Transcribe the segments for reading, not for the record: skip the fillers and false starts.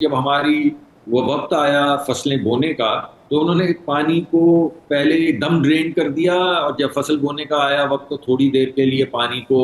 जब हमारी वो वक्त आया फसलें बोने का, तो उन्होंने पानी को पहले एकदम ड्रेन कर दिया और जब फसल बोने का आया वक्त तो थोड़ी देर के लिए पानी को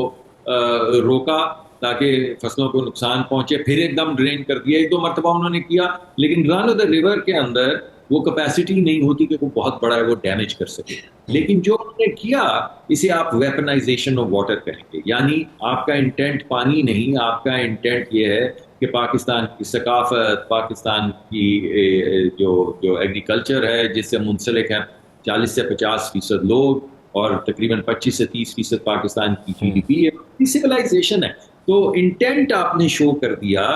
रोका ताकि फसलों को नुकसान पहुंचे, फिर एकदम ड्रेन कर दिया। एक दो मरतबा उन्होंने किया, लेकिन रन ऑफ द रिवर के अंदर वो कैपेसिटी नहीं होती कि वो बहुत बड़ा है वो डैमेज कर सके। हम्म। लेकिन जो उन्होंने किया, इसे आप वेपनाइजेशन ऑफ वाटर कहेंगे। यानी आपका इंटेंट पानी नहीं, आपका इंटेंट ये है कि पाकिस्तान की सकाफत, पाकिस्तान की जो जो एग्रीकल्चर है जिससे मुंसलिक है 40 से 50% लोग, और तकरीबन 25 से 30% पाकिस्तान की हम्म। जीडीपी है, सिविलाइजेशन है। तो इंटेंट आपने शो कर दिया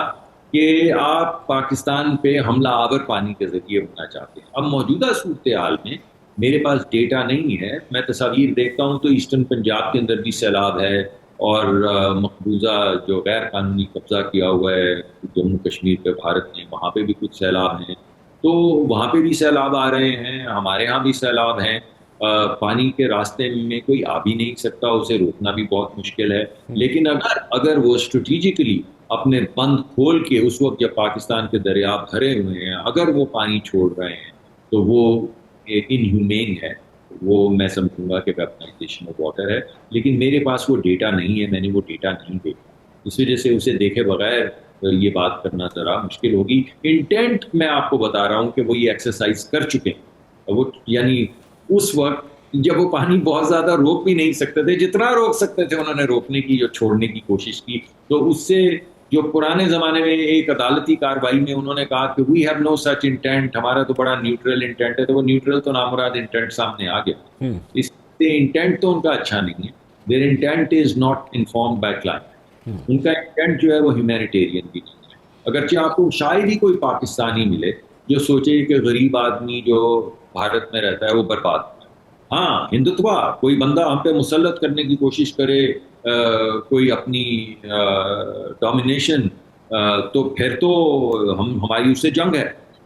कि आप पाकिस्तान पे हमला आवर पानी के जरिए होना चाहते हैं। अब मौजूदा सूरत हाल में मेरे पास डेटा नहीं है, मैं तस्वीर देखता हूँ तो ईस्टर्न पंजाब के अंदर भी सैलाब है, और मकबूजा जो गैर कानूनी कब्जा किया हुआ है जम्मू कश्मीर पे भारत ने, वहाँ पे भी कुछ सैलाब हैं। तो वहाँ पे भी सैलाब आ रहे हैं, हमारे यहाँ भी सैलाब हैं। पानी के रास्ते में कोई आ भी नहीं सकता, उसे रोकना भी बहुत मुश्किल है। हम्म। लेकिन अगर अगर वो स्ट्रेटिजिकली अपने बंद खोल के उस वक्त जब पाकिस्तान के दरिया भरे हुए हैं अगर वो पानी छोड़ रहे हैं, तो वो इनह्यूमेन है। वो मैं समझूंगा कि वेपनाइजेशन ऑफ वाटर है। लेकिन मेरे पास वो डेटा नहीं है, मैंने वो डेटा नहीं देखा। इस वजह से उसे देखे बगैर ये बात करना जरा मुश्किल होगी। इंटेंट मैं आपको बता रहा हूँ कि वो ये एक्सरसाइज कर चुके हैं। वो यानी उस वक्त जब वो पानी बहुत ज्यादा रोक भी नहीं सकते थे, जितना रोक सकते थे उन्होंने रोकने की जो छोड़ने की कोशिश की। तो उससे जो पुराने जमाने में एक अदालती कार्रवाई में उन्होंने कहा कि we have no such intent, हमारा तो बड़ा न्यूट्रल इंटेंट है, तो वो न्यूट्रल तो नामुराद इंटेंट सामने आ गया। हम्म। इससे इंटेंट तो उनका अच्छा नहीं है। Their intent is not informed by hmm. Climate. उनका इंटेंट जो है वो ह्यूमैनिटेरियन भी नहीं है। अगरचे आपको शायद ही कोई पाकिस्तानी मिले जो सोचे कि गरीब आदमी जो भारत में रहता है वो बर्बाद हो जाए। हाँ, हिंदुत्व कोई बंदा हम पे मुसल्लत करने की कोशिश करे, कोई अपनी डोमिनेशन, तो फिर तो हम हमारी उससे जंग है।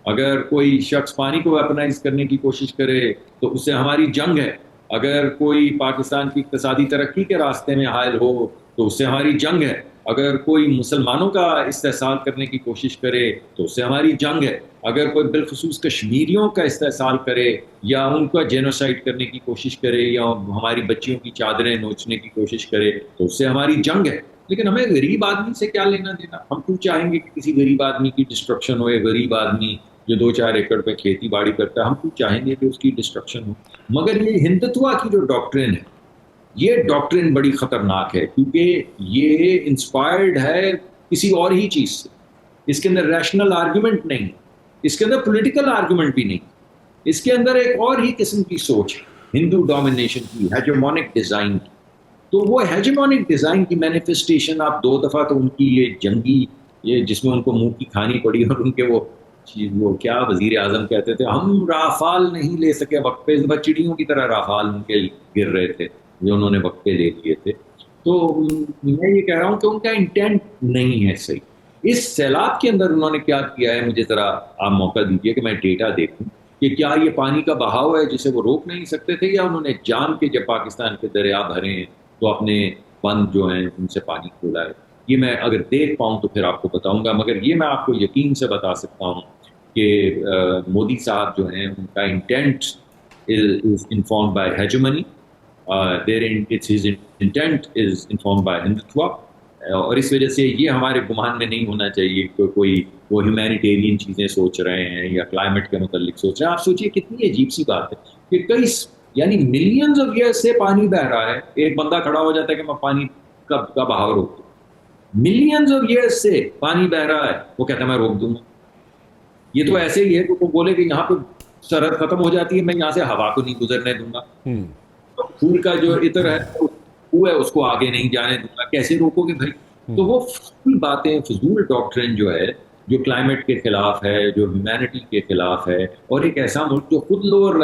अगर कोई शख्स पानी को वेपनाइज करने की कोशिश करे तो उससे हमारी जंग है। अगर कोई पाकिस्तान की इक्तसादी तरक्की के रास्ते में हायल हो तो उससे हमारी जंग है। अगर कोई मुसलमानों का इस्तेहसाल करने की कोशिश करे तो उससे हमारी जंग है। अगर कोई बिलखसूस कश्मीरियों का इस्तेहसाल करे या उनका जेनोसाइड करने की कोशिश करे या हमारी बच्चियों की चादरें नोचने की कोशिश करे तो उससे हमारी जंग है। लेकिन हमें गरीब आदमी से क्या लेना देना? हम क्यों चाहेंगे कि किसी गरीब आदमी की डिस्ट्रक्शन हो? या गरीब आदमी जो 2-4 एकड़ पे खेती बाड़ी करता है, हम क्यों चाहेंगे कि उसकी डिस्ट्रक्शन हो? मगर ये हिंदुत्व की जो डॉक्ट्रिन है, ये डॉक्ट्रिन बड़ी खतरनाक है, क्योंकि ये इंस्पायर्ड है किसी और ही चीज से। इसके अंदर रैशनल आर्गुमेंट नहीं, इसके अंदर पॉलिटिकल आर्गुमेंट भी नहीं, इसके अंदर एक और ही किस्म की सोच है, हिंदू डोमिनेशन की, हेजेमोनिक डिजाइन की। तो वो हेजेमोनिक डिजाइन की मैनिफेस्टेशन आप 2 दफा तो उनकी ये जंगी, ये जिसमें उनको मुंह की खानी पड़ी, और उनके वो क्या वजीर आजम कहते थे, हम राफाल नहीं ले सके वक्त पे, इस बार चिड़ियों की तरह राफाल उनके गिर रहे थे जो उन्होंने वक्त पे ले लिए थे। तो मैं ये कह रहा हूँ कि उनका इंटेंट नहीं है सही। इस सैलाब के अंदर उन्होंने क्या किया है, मुझे जरा आप मौका दीजिए कि मैं डेटा देखूं कि क्या ये पानी का बहाव है जिसे वो रोक नहीं सकते थे, या उन्होंने जान के जब पाकिस्तान के दरिया भरे हैं तो अपने बंद जो हैं उनसे पानी खोला है। ये मैं अगर देख पाऊं तो फिर आपको बताऊंगा। मगर ये मैं आपको यकीन से बता सकता हूं कि मोदी साहब जो हैं उनका intent is informed by hegemony, his intent is informed by Hindutva. और इस वजह से ये हमारे गुमान में नहीं होना चाहिए कि कोई वो ह्यूमैनिटेरियन चीजें सोच रहे हैं या क्लाइमेट के मुतालिक सोच रहे हैं। आप सोचिए कितनी अजीब सी बात है कि कई यानी मिलियंस ऑफ ईयर्स से पानी बह रहा है, एक बंदा खड़ा हो जाता है कि मैं पानी का बहाव रोक दूं। मिलियंस ऑफ ईयर्स से पानी बह रहा है, वो कहता है मैं रोक दूंगा। ये तो ऐसे ही है कि वो बोले कि यहाँ पे सरहद खत्म हो जाती है, मैं यहाँ से हवा को नहीं गुजरने दूंगा। हम्म। तो फूल का जो इत्र है वो है, उसको आगे नहीं जाने दूंगा, कैसे रोकोगे भाई? तो हम्म। वो फजूल बातें, फजूल डॉक्ट्रिन जो है, जो क्लाइमेट के खिलाफ है, जो ह्यूमैनिटी के खिलाफ है, और एक ऐसा मुल्क जो खुद लोअर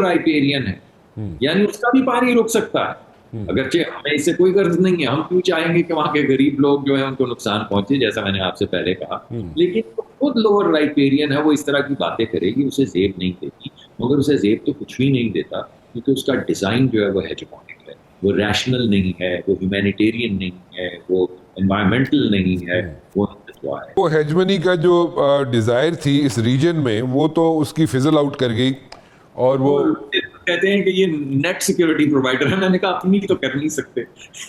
राइपेरियन है, हम्म। यानी उसका भी पानी रुक सकता है। हम्म। अगरचे हमें इससे कोई गर्ज नहीं है, हम क्यों चाहेंगे कि वहां के गरीब लोग जो है उनको नुकसान पहुंचे, जैसा मैंने आपसे पहले कहा। हम्म। लेकिन वो खुद लोअर राइपेरियन है, वो इस तरह की बातें करेगी, उसे जेब नहीं देती। मगर उसे जेब तो कुछ भी नहीं देता, क्योंकि उसका डिजाइन जो है वो हेजेमोनिक है, वो रैशनल नहीं है, वो ह्यूमैनिटेरियन नहीं है, वो एनवायरमेंटल नहीं है, हम्म। वो हुआ है। वो हेजमनी का जो डिज़ायर थी इस रीजन में, वो तो उसकी फिजल आउट कर गई। और वो और कहते हैं कि ये नेट सिक्योरिटी प्रोवाइडर है, मैंने कहा अपनी तो कर नहीं सकते।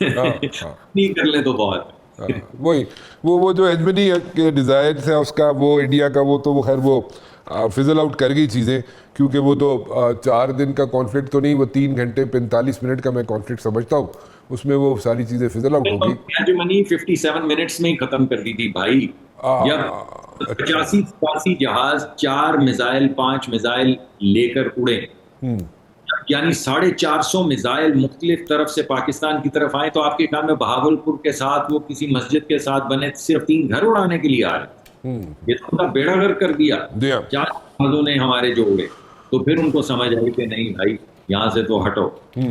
हाँ हाँ अपनी कर ले तो बहुत हाँ, है। वही वो जो हेजमनी के डिज़ायर था उसका, वो इंडिया का, वो तो वो खैर वो फिजल आउट कर गई चीज़ें, क्योंकि वो तो 4 दिन का कॉन्फ्लिक्ट तो नहीं, वो 3 घंटे 45 मिनट का मैं कॉन्फ्लिक्ट समझता हूँ, उसमें वो सारी चीज़ें फिजल आउट हो गई। हेजेमनी 57 मिनट्स में ही खत्म कर दी थी भाई। जब अच्छा। 85 जहाज 4 मिसाइल 5 मिसाइल लेकर उड़े, यानी 450 मिसाइल मुख्तलिफ तरफ से पाकिस्तान की तरफ आए, तो आपके ख्याल में बहावलपुर के साथ वो किसी मस्जिद के साथ बने सिर्फ 3 घर उड़ाने के लिए आ रहे थे? ये तो उनका बेड़ा गर्क कर दिया। दिया। 4 जहाजों ने हमारे जो उड़े, तो फिर उनको समझ आई कि नहीं भाई यहाँ से तो हटो।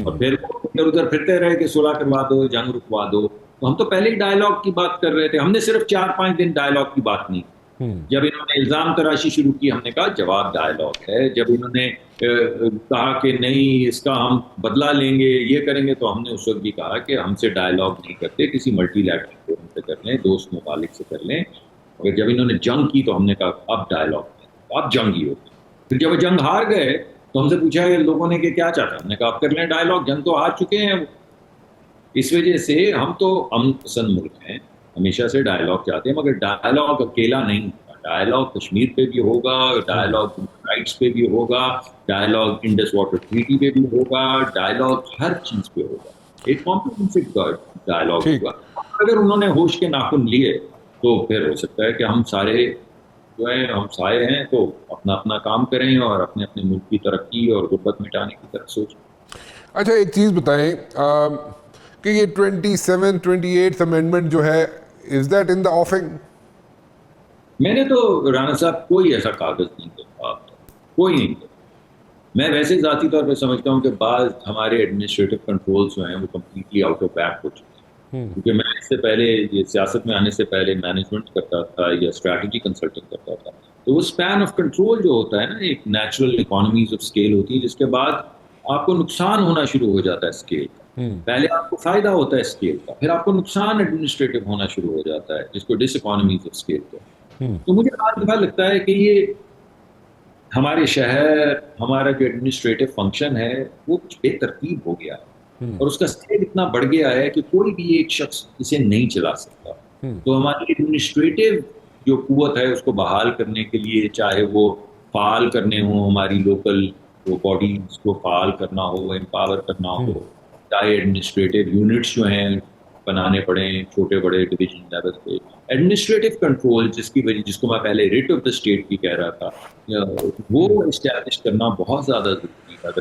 और फिर इधर उधर फिरते रहे कि सुलह करवा दो, जंग रुकवा दो। तो हम तो पहले ही डायलॉग की बात कर रहे थे, हमने सिर्फ 4-5 दिन डायलॉग की बात नहीं। जब इन्होंने इल्जाम तराशी शुरू की, हमने कहा जवाब डायलॉग है। जब इन्होंने कहा कि नहीं इसका हम बदला लेंगे, ये करेंगे, तो हमने उस वक्त भी कहा कि हमसे डायलॉग नहीं करते, किसी मल्टीलैटरल फोरम से कर लें, दोस्त ममालिक से कर लें। और जब इन्होंने जंग की तो हमने कहा अब डायलॉग, अब जंग ही होगी। फिर जब जंग हार गए तो हमसे पूछा कि लोगों ने कि क्या चाहता, हमने कहा अब कर लें डायलॉग, जंग तो हार चुके हैं। इस वजह से हम तो अमन पसंद मुल्क हैं, हमेशा से डायलॉग चाहते हैं, मगर डायलॉग अकेला नहीं। डायलॉग कश्मीर पे भी होगा, डायलॉग राइट्स पे भी होगा, डायलॉग इंडस वाटर ट्रीटी पे भी होगा, डायलॉग हर चीज पे होगा। एक कॉम्प्रिहेंसिव डायलॉग ठीक। होगा। अगर उन्होंने होश के नाखून लिए तो फिर हो सकता है कि हम सारे जो है हम साए हैं, तो अपना अपना काम करें और अपने अपने मुल्क की तरक्की और गुर्बत मिटाने की तरफ सोचें। अच्छा, एक चीज़ बताएं कि ये 27-28 अमेंडमेंट जो है, इज दैट इन द ऑफिंग? मैंने तो राणा साहब कोई ऐसा कागज नहीं देखा, कोई नहीं देखा। मैं वैसे ज़ाती तौर पे समझता हूँ कि बाद हमारे एडमिनिस्ट्रेटिव कंट्रोल्स जो हैं वो कम्प्लीटली आउट ऑफ बैक हो चुके हैं। क्योंकि मैं इससे पहले, ये सियासत में आने से पहले मैनेजमेंट करता था या स्ट्रैटेजी कंसल्टिंग करता था, तो वो स्पैन ऑफ कंट्रोल जो होता है ना, एक नेचुरल इकोनॉमीज ऑफ स्केल होती है, जिसके बाद आपको नुकसान होना शुरू हो जाता है स्केल का। पहले आपको फायदा होता है स्केल का, फिर आपको नुकसान एडमिनिस्ट्रेटिव होना शुरू हो जाता है, जिसको डिसइकोनॉमीज ऑफ स्केल कहते हैं। तो मुझे आज दफा लगता है कि ये हमारे शहर, हमारा जो एडमिनिस्ट्रेटिव फंक्शन है वो कुछ बेतरतीब हो गया है, और उसका स्केल इतना बढ़ गया है कि कोई भी एक शख्स इसे नहीं चला सकता। तो हमारी एडमिनिस्ट्रेटिव जो कुव्वत है उसको बहाल करने के लिए, चाहे वो फाल करने हो, हमारी लोकल वो बॉडीज को फाल करना हो, एम्पावर करना हो, चाहे एडमिनिस्ट्रेटिव यूनिट्स जो हैं बनाने पड़े छोटे बड़े डिवीजन लेवल पे, एडमिनिस्ट्रेटिव कंट्रोल जिसकी वजह, जिसको मैं पहले रिट ऑफ द स्टेट भी कह रहा था, वो इस्टेब्लिश करना बहुत ज़्यादा ज़रूरी है।